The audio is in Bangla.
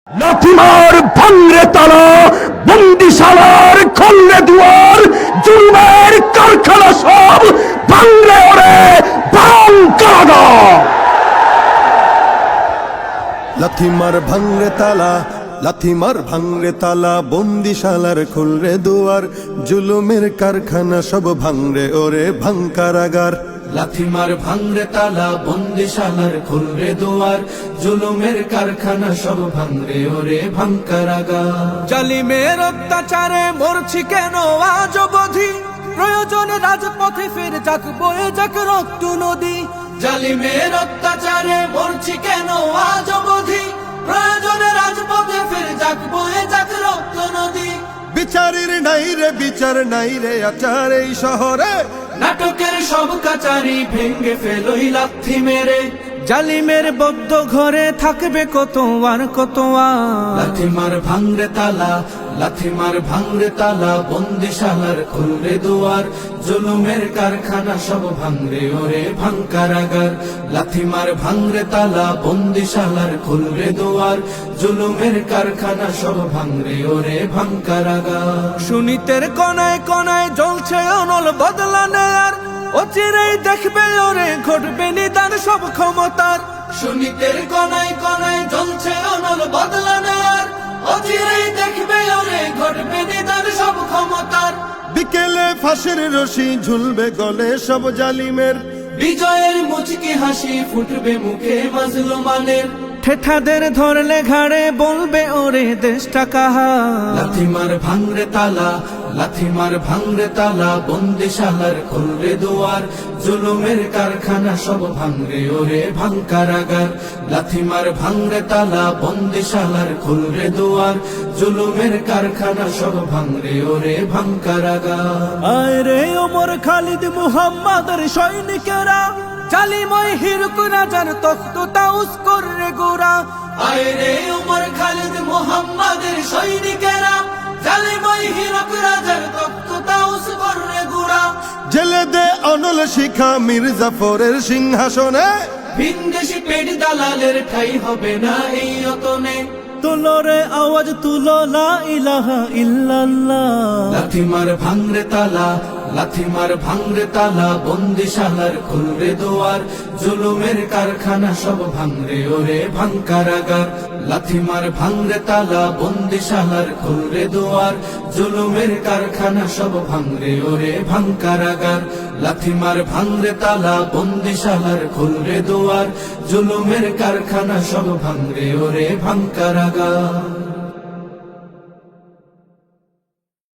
লাথিমার ভাঙরে তালা, বন্দিশালার খুললে দুয়ার, জুলুমের কারখানা সব ভাঙরে ওরে ভাঙ কারাগার। লাথিমার ভাঙরে তালা, লাথিমার ভাঙরে তালা, বন্দিশালার খুলরে দুয়ার, জুলুমের কারখানা সব ভাঙরে ওরে ভাঙ কারাগার। লাথিমার ভাঙরে তালা, বন্দিশালার খুলরে দুয়ার, জুলুমের কারখানা সব ভাঙরে ওরে ভাঙ কারাগার। জালিমের অত্যাচারে মরছি কেন আজ অবধি, প্রয়োজনে রাজপথে ফের যাক বয়ে যাক রক্ত নদী। জালিমের অত্যাচারে মরছি কেন আজ অবধি, প্রয়োজনে রাজপথে ফের যাক বয়ে যাক রক্ত নদী। বিচারের নাই রে বিচার নাই রে আচার এই শহরে, নাটকের সব কাচারি ভেঙ্গে ফেলোই লাথি মেরে। জালিমের বদ্ধ ঘরে থাকবে কত আর কত আর। লাথিমার ভাঙরে তালা, লাথিমার ভাঙরে তালা, বন্দিশালার খুলরে দুয়ার, জুলুমের কারখানা সব ভাঙরে ওরে ভাঙ কারাগার। লাথিমার ভাঙরে তালা, বন্দিশালার খুলরে দুয়ার, জুলুমের কারখানা সব ভাঙরে ওরে ভাঙ কারাগার। সুনীতের কনায় কনায় জ্বলছে অনল বদলা নেয়ার, অচিরেই দেখবে ওরে ঘটবে নিদান সব ক্ষমতার। সুনীতের কনায় কনায় জ্বলছে অনল বদলা নেয়ার, অচিরেই দেখবে ওরে ঘটবে নিদান সব ক্ষমতার। বিকেলে ফাঁসের রশি ঝুলবে গলে সব জালিমের, বিজয়ের মুচকি হাসি ফুটবে মুখে মাজলুমানের। ঠেঠাদের ধরলে ঘাড়ে বলবে ওরে দেশটা কাহার। লাথিমার ভাঙরে তালা, লাথিমার ভাঙরে তালা, বন্দিশালার খুলরে দুয়ার, জুলুমের কারখানা সব ভাঙরে ওরে ভাঙ কারাগার। লাথিমার ভাঙরে তালা, বন্দিশালার খুলরে দুয়ার, জুলুমের কারখানা সব ভাঙরে ওরে ভাঙ কারাগার। আয় রে ওমর খালিদ মুহাম্মাদের সৈনিকেরা, জালিময় হিরক রাজার তখ্ত তাউস করে গোরা। আয় রে উমর খালিদ মুহাম্মাদের সৈনিকেরা, জালিময় হিরক রাজার তখ্ত তাউস করে গোরা। জেলে দে অনল শিখা মীর জাফরের সিংহাসনে, ভিনদেশি পেট দালালের ঠাই হবে না এই অতনে। তুলো রে আওয়াজ তুলো লা ইলাহা ইল্লাল্লাহ। লাথিমার ভাঙরে তালা, লাথিমার ভাঙরে তালা, বন্দিশালার খুলরে দুয়ার, জুলুমের কারখানা সব ভাঙরে ওরে ভাঙ কারাগার। লাথিমার ভাঙরে তালা, বন্দিশালার খুলরে দুয়ার, জুলুমের কারখানা সব ভাঙরে ওরে ভাঙ কারাগার। লাথিমার ভাঙরে তালা, বন্দিশালার খুলরে দুয়ার, জুলুমের কারখানা সব ভাঙরে ওরে ভাঙ কারাগার।